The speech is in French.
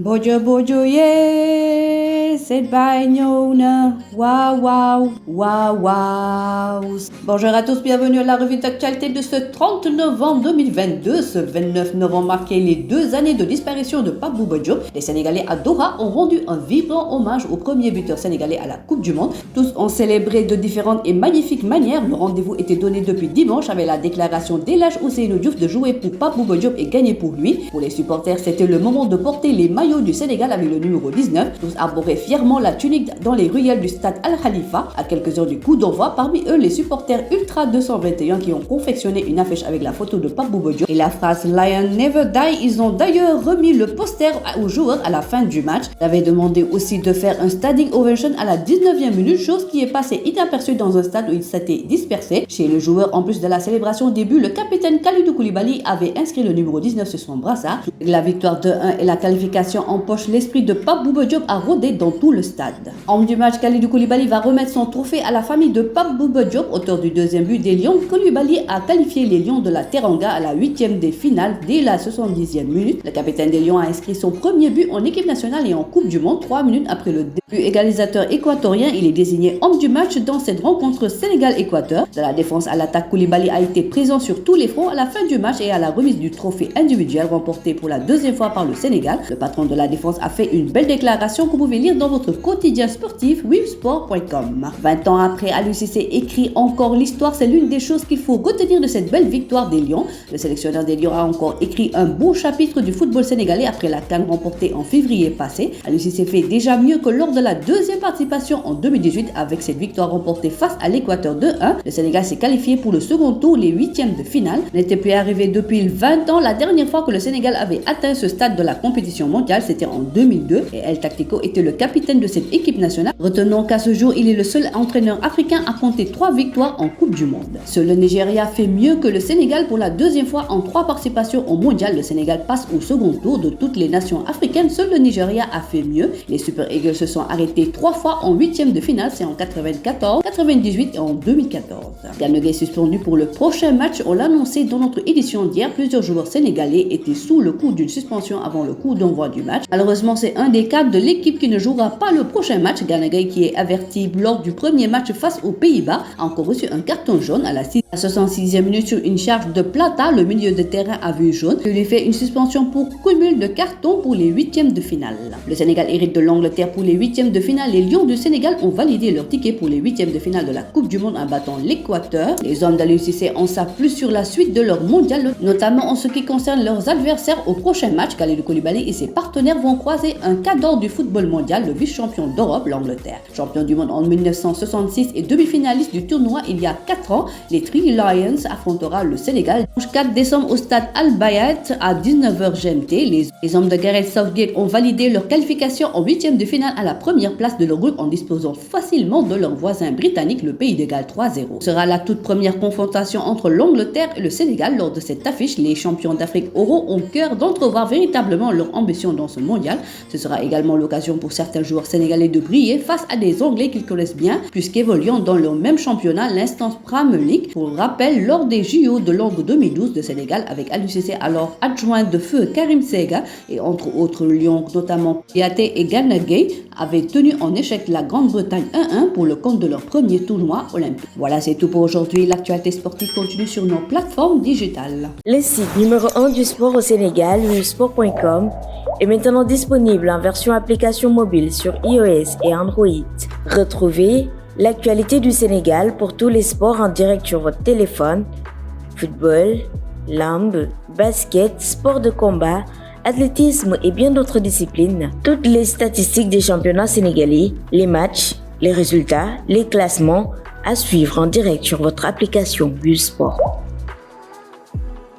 Bojo Bojo yeah, said by Nyona. Wow wow, wow wow. Bonjour à tous, bienvenue à la revue d'actualité de ce 30 novembre 2022. Ce 29 novembre marquait les 2 années de disparition de Pape Bouba Diop. Les Sénégalais à Doha ont rendu un vibrant hommage au premier buteur sénégalais à la Coupe du Monde. Tous ont célébré de différentes et magnifiques manières. Le rendez-vous était donné depuis dimanche avec la déclaration d'El Hadji Ousseynou Diouf de jouer pour Pape Bouba Diop et gagner pour lui. Pour les supporters, c'était le moment de porter les maillots du Sénégal avec le numéro 19. Tous arboraient fièrement la tunique dans les ruelles du stade Al Khalifa à quelques heures du coup d'envoi. Parmi eux, les supporters Ultra 221 qui ont confectionné une affiche avec la photo de Pape Bouba Diop et la phrase Lion Never Die. Ils ont d'ailleurs remis le poster aux joueurs à la fin du match. Ils avaient demandé aussi de faire un standing ovation à la 19e minute, chose qui est passée inaperçue dans un stade où ils s'étaient dispersés. Chez le joueur, en plus de la célébration des buts, le capitaine Kalidou Koulibaly avait inscrit le numéro 19 sur son brassard. La victoire 2-1 et la qualification en poche, l'esprit de Pape Bouba Diop a rôdé dans tout le stade. Homme du match, Kalidou Koulibaly va remettre son trophée à la famille de Pape Bouba Diop, auteur du deuxième but des Lions. Koulibaly a qualifié les Lions de la Teranga à la 8e des finales dès la 70e minute. Le capitaine des Lions a inscrit son premier but en équipe nationale et en Coupe du Monde 3 minutes après le début égalisateur équatorien. Il est désigné homme du match dans cette rencontre Sénégal-Équateur. De la défense à l'attaque, Koulibaly a été présent sur tous les fronts à la fin du match et à la remise du trophée individuel remporté pour la deuxième fois par le Sénégal. Le patron de la défense a fait une belle déclaration que vous pouvez lire dans votre quotidien sportif websport.com. 20 ans après, Aliou Cissé écrit encore l'histoire. C'est l'une des choses qu'il faut retenir de cette belle victoire des Lions. Le sélectionneur des Lions a encore écrit un beau chapitre du football sénégalais après la CAN remportée en février passé. Aliou Cissé fait déjà mieux que lors de la deuxième participation en 2018 avec cette victoire remportée face à l'Équateur 2-1. Le Sénégal s'est qualifié pour le second tour, les 8e de finale. N'était plus arrivé depuis 20 ans. La dernière fois que le Sénégal avait atteint ce stade de la compétition mondiale, c'était en 2002 et El Tactico était le capitaine de cette équipe nationale. Retenons qu'à ce jour, il est le seul entraîneur africain à compter 3 victoires en Coupe du Monde. Seul le Nigeria fait mieux que le Sénégal pour la deuxième fois en 3 participations au mondial. Le Sénégal passe au second tour de toutes les nations africaines. Seul le Nigeria a fait mieux. Les Super Eagles se sont arrêtés 3 fois en 8e de finale, c'est en 94, 98 et en 2014. Gana Gueye suspendu pour le prochain match. On l'a annoncé dans notre édition d'hier. Plusieurs joueurs sénégalais étaient sous le coup d'une suspension avant le coup d'envoi du match. Malheureusement, c'est un des cadres de l'équipe qui ne jouera pas le prochain match. Gana Gueye, qui est averti lors du premier match face aux Pays-Bas, a encore reçu un carton jaune à la 66e minute sur une charge de Plata. Le milieu de terrain a vu jaune. Il lui fait une suspension pour cumul de cartons pour les 8e de finale. Le Sénégal hérite de l'Angleterre pour les 8e de finale. Les Lions du Sénégal ont validé leur ticket pour les 8e de finale de la Coupe du Monde en battant l'Équateur. Les hommes d'Aliou Cissé en savent plus sur la suite de leur mondial, notamment en ce qui concerne leurs adversaires au prochain match. Kalidou Koulibaly et ses partenaires vont croiser un cadre du football mondial, le vice-champion d'Europe, l'Angleterre. Champion du monde en 1966 et demi-finaliste du tournoi il y a 4 ans, les Three Lions affrontera le Sénégal le 4 décembre au stade Al-Bayat à 19h GMT. Les hommes de Gareth Southgate ont validé leur qualification en 8e de finale à la première place de leur groupe en disposant facilement de leur voisin britannique, le Pays de Galles 3-0. Ce sera la toute première confrontation entre l'Angleterre et le Sénégal. Lors de cette affiche, les champions d'Afrique auront au cœur d'entrevoir véritablement leur ambition dans ce mondial. Ce sera également l'occasion pour certains joueurs sénégalais de briller face à des Anglais qu'ils connaissent bien, puisqu'évoluant dans leur même championnat, l'instance Premier League. Pour rappel, lors des JO de Londres 2012 de Sénégal, avec Aliou Cissé alors adjoint de feu Karim Sega et entre autres Lions, notamment Yaté et Gana Gueye, avaient tenu en échec la Grande-Bretagne 1-1 pour le compte de leur premier tournoi olympique. Voilà, c'est tout pour aujourd'hui. L'actualité sportive continue sur nos plateformes digitales. Le site numéro 1 du sport au Sénégal, websport.com, est maintenant disponible en version application mobile sur iOS et Android. Retrouvez l'actualité du Sénégal pour tous les sports en direct sur votre téléphone: football, lambe, basket, sport de combat, athlétisme et bien d'autres disciplines. Toutes les statistiques des championnats sénégalais, les matchs, les résultats, les classements à suivre en direct sur votre application Busport.